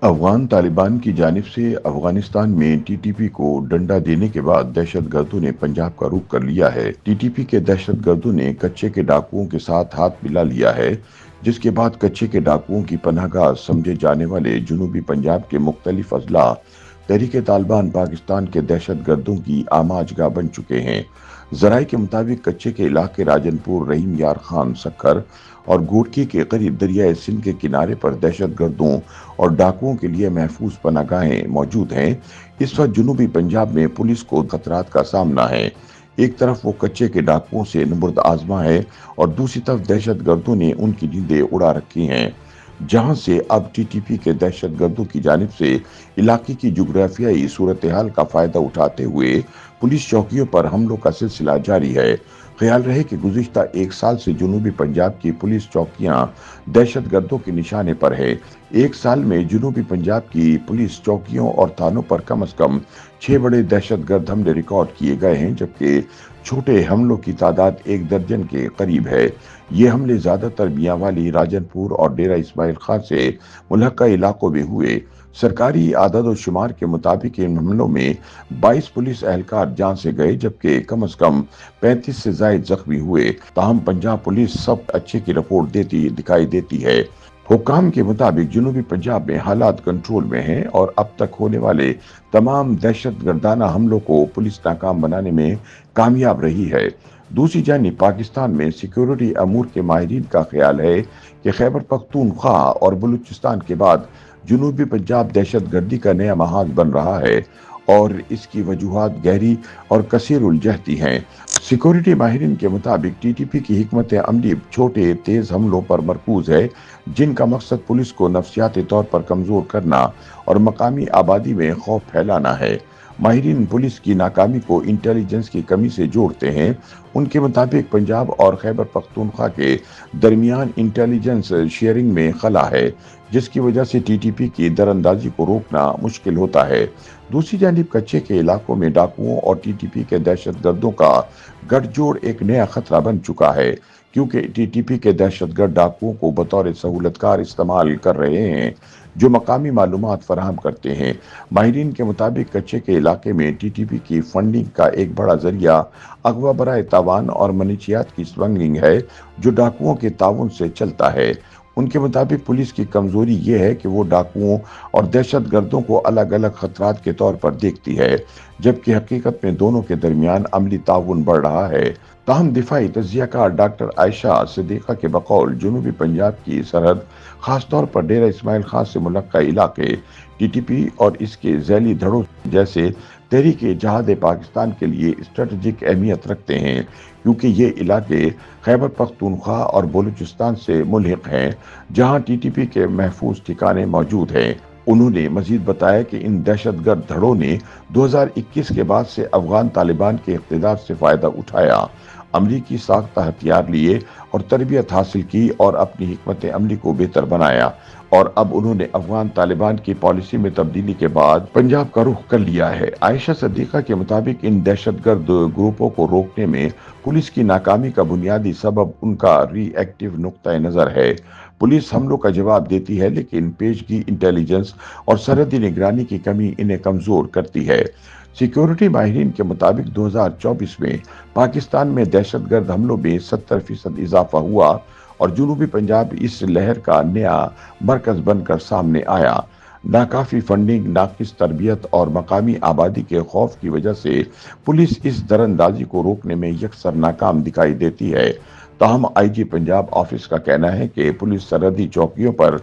افغان طالبان کی جانب سے افغانستان میں ٹی ٹی پی کو ڈنڈا دینے کے بعد دہشت گردوں نے پنجاب کا رخ کر لیا ہے۔ ٹی ٹی پی کے دہشت گردوں نے کچے کے ڈاکوؤں کے ساتھ ہاتھ ملا لیا ہے، جس کے بعد کچے کے ڈاکوؤں کی پناہ گاہ سمجھے جانے والے جنوبی پنجاب کے مختلف اضلاع تحریک طالبان پاکستان کے دہشت گردوں کی آماج گاہ بن چکے ہیں۔ ذرائع کے مطابق کچے کے علاقے راجن پور، رحیم یار خان، سکھر اور گوٹکی کے قریب دریائے سندھ کے کنارے پر دہشت گردوں اور ڈاکوؤں کے لیے محفوظ پناہ گاہیں موجود ہیں۔ اس وقت جنوبی پنجاب میں پولیس کو خطرات کا سامنا ہے۔ ایک طرف وہ کچے کے ڈاکوؤں سے نبرد آزما ہے اور دوسری طرف دہشت گردوں نے ان کی نیندیں اڑا رکھی ہیں، جہاں سے اب ٹی ٹی پی کے دہشت گردوں کی جانب سے علاقے کی جغرافیائی صورتحال کا فائدہ اٹھاتے ہوئے پولیس چوکیوں پر حملوں کا سلسلہ جاری ہے۔ خیال رہے کہ گزشتہ ایک سال سے جنوبی پنجاب کی پولیس چوکیاں دہشت گردوں کے نشانے پر ہے۔ ایک سال میں جنوبی پنجاب کی پولیس چوکیوں اور تھانوں پر کم از کم 6 بڑے دہشت گرد حملے ریکارڈ کیے گئے ہیں، جبکہ چھوٹے حملوں کی تعداد 1 درجن کے قریب ہے۔ یہ حملے زیادہ تر میاں والی، راجن پور اور ڈیرہ اسماعیل خان سے ملحقہ علاقوں میں ہوئے۔ سرکاری اعداد و شمار کے مطابق ان حملوں میں 22 پولیس اہلکار جان سے گئے، جبکہ کم از کم 35 سے زائد زخمی ہوئے۔ تاہم پنجاب پولیس سب اچھے کی رپورٹ دکھائی دیتی ہے۔ حکام کے مطابق جنوبی پنجاب میں حالات کنٹرول میں ہیں اور اب تک ہونے والے تمام دہشت گردانہ حملوں کو پولیس ناکام بنانے میں کامیاب رہی ہے۔ دوسری جانب پاکستان میں سیکیورٹی امور کے ماہرین کا خیال ہے کہ خیبر پختونخوا اور بلوچستان کے بعد جنوبی پنجاب دہشت گردی کا نیا محاذ بن رہا ہے اور اس کی وجوہات گہری اور کثیر الجہتی ہیں۔ سیکورٹی ماہرین کے مطابق ٹی ٹی پی کی حکمت عملی چھوٹے تیز حملوں پر مرکوز ہے، جن کا مقصد پولیس کو نفسیاتی طور پر کمزور کرنا اور مقامی آبادی میں خوف پھیلانا ہے۔ ماہرین پولیس کی ناکامی کو انٹیلیجنس کی کمی سے جوڑتے ہیں۔ ان کے مطابق پنجاب اور خیبر پختونخوا کے درمیان انٹیلیجنس شیئرنگ میں خلا ہے، جس کی وجہ سے ٹی ٹی پی کی دراندازی کو روکنا مشکل ہوتا ہے۔ دوسری جانب کچے کے علاقوں میں ڈاکوؤں اور ٹی ٹی پی کے دہشت گردوں کا گٹھ جوڑ ایک نیا خطرہ بن چکا ہے، کیونکہ ٹی ٹی پی کے دہشت گرد ڈاکوؤں کو بطور سہولت کار استعمال کر رہے ہیں، جو مقامی معلومات فراہم کرتے ہیں۔ ماہرین کے مطابق کچے کے علاقے میں ٹی ٹی پی کی فنڈنگ کا ایک بڑا ذریعہ اغوا برائے تاوان اور منشیات کی سمگلنگ ہے، جو ڈاکوؤں کے تعاون سے چلتا ہے۔ ان کے مطابق پولیس کی کمزوری یہ ہے کہ وہ ڈاکوؤں اور دہشت گردوں کو الگ الگ خطرات کے طور پر دیکھتی ہے، جبکہ حقیقت میں دونوں کے درمیان عملی تعاون بڑھ رہا ہے۔ تاہم دفاعی تجزیہ کار ڈاکٹر عائشہ صدیقہ کے بقول جنوبی پنجاب کی سرحد، خاص طور پر ڈیرہ اسماعیل خان سے ملحقہ علاقے، ٹی ٹی پی اور اس کے ذیلی دھڑوں جیسے تحریک جہاد پاکستان کے لیے اسٹریٹجک اہمیت رکھتے ہیں، کیونکہ یہ علاقے خیبر پختونخوا اور بلوچستان سے ملحق ہیں، جہاں ٹی ٹی پی کے محفوظ ٹھکانے موجود ہیں۔ انہوں نے مزید بتایا کہ ان دہشت گرد دھڑوں نے 2021 کے بعد سے افغان طالبان کے اقتدار سے فائدہ اٹھایا، امریکی ساختہ ہتھیار لیے اور تربیت حاصل کی اور اپنی حکمت عملی کو بہتر بنایا، اور اب انہوں نے افغان طالبان کی پالیسی میں تبدیلی کے بعد پنجاب کا رخ کر لیا ہے۔ عائشہ صدیقہ کے مطابق ان دہشت گرد گروپوں کو روکنے میں پولیس کی ناکامی کا بنیادی سبب ان کا ری ایکٹیو نقطہ نظر ہے۔ پولیس حملوں کا جواب دیتی ہے، لیکن پیشگی انٹیلیجنس اور سرحدی نگرانی کی کمی انہیں کمزور کرتی ہے۔ سیکیورٹی ماہرین کے مطابق 2024 میں پاکستان میں دہشت گرد حملوں میں 70% اضافہ ہوا اور جنوبی پنجاب اس لہر کا نیا مرکز بن کر سامنے آیا۔ ناکافی فنڈنگ، ناقص تربیت اور مقامی آبادی کے خوف کی وجہ سے پولیس اس دراندازی کو روکنے میں یکسر ناکام دکھائی دیتی ہے۔ تاہم آئی جی پنجاب آفس کا کہنا ہے کہ پولیس سرحدی چوکیوں پر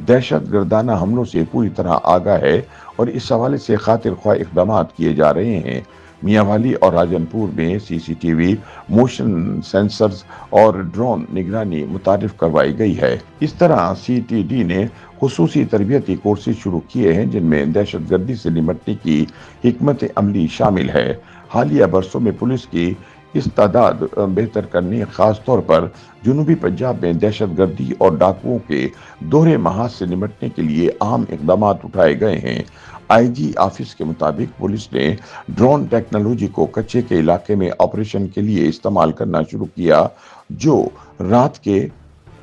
دہشت گردانہ حملوں سے پوری طرح آگاہ ہے اور اس حوالے سے خاطر خواہ اقدامات کیے جا رہے ہیں۔ میاں والی اور راجن پور میں C C T V, motion sensors اور ڈرون نگرانی متعارف کروائی گئی ہے۔ اس طرح سی ٹی ڈی نے خصوصی تربیتی کورسز شروع کیے ہیں، جن میں دہشت گردی سے نمٹنے کی حکمت عملی شامل ہے۔ حالیہ برسوں میں پولیس کی استعداد بہتر کرنے، خاص طور پر جنوبی پنجاب میں دہشت گردی اور ڈاکوؤں کے دوہرے محاذ سے نمٹنے کے لیے اہم اقدامات اٹھائے گئے ہیں۔ آئی جی آفس کے مطابق پولیس نے ڈرون ٹیکنالوجی کو کچے کے علاقے میں آپریشن کے لیے استعمال کرنا شروع کیا، جو رات کے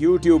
YouTube